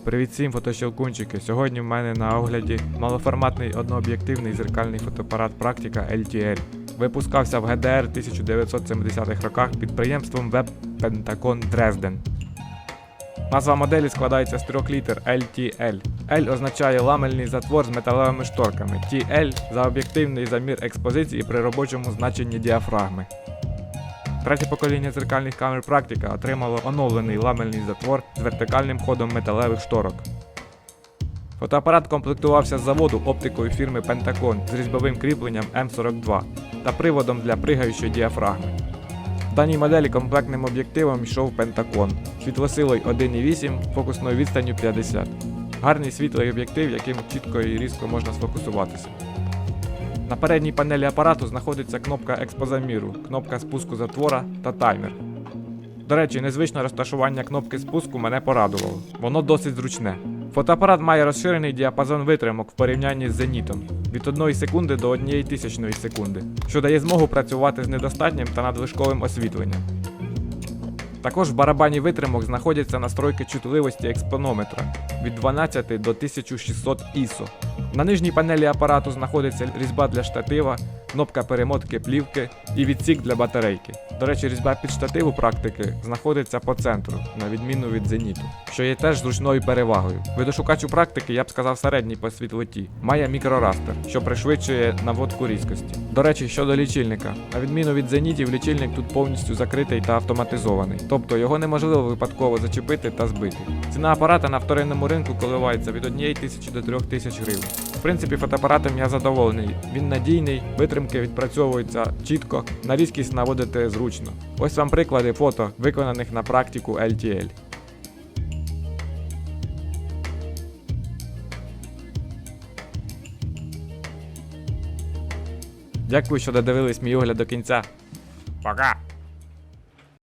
Привіт всім, фотощелкунчики! Сьогодні в мене на огляді малоформатний однооб'єктивний зеркальний фотоапарат Praktica LTL. Випускався в ГДР 1970-х роках підприємством Web Pentacon Dresden. Назва моделі складається з трьох літер LTL. L означає ламельний затвор з металевими шторками, TL за об'єктивний замір експозиції при робочому значенні діафрагми. Третє покоління зеркальних камер Praktica отримало оновлений ламельний затвор з вертикальним ходом металевих шторок. Фотоапарат комплектувався з заводу оптикою фірми Pentacon з різьбовим кріпленням М42 та приводом для пригаючої діафрагми. В даній моделі комплектним об'єктивом йшов Pentacon світлосилою 1,8, фокусною відстанню 50. Гарний світлий об'єктив, яким чітко і різко можна сфокусуватися. На передній панелі апарату знаходиться кнопка експозаміру, кнопка спуску затвора та таймер. До речі, незвичне розташування кнопки спуску мене порадувало, воно досить зручне. Фотоапарат має розширений діапазон витримок в порівнянні з зенітом від 1 секунди до 0,01 секунди, що дає змогу працювати з недостатнім та надлишковим освітленням. Також в барабані витримок знаходяться настройки чутливості експонометра від 12 до 1600 ISO. На нижній панелі апарату знаходиться різьба для штатива, кнопка перемотки плівки і відсік для батарейки. До речі, різьба під штатив у Praktica знаходиться по центру, на відміну від зеніту, що є теж зручною перевагою. Видошукач у Praktica, я б сказав, середній по світлоті, має мікрорастер, що пришвидшує наводку різкості. До речі, щодо лічильника. На відміну від зенітів, лічильник тут повністю закритий та автоматизований, тобто його неможливо випадково зачепити та збити. Ціна апарата на вторинному ринку коливається від 1000 до 3000 гривень. В принципі, фотоапаратом я задоволений, він надійний, витримки відпрацьовуються чітко, на різкість наводити зручно. Ось вам приклади фото, виконаних на Praktica LTL. Дякую, що додивились мій огляд до кінця. Пока!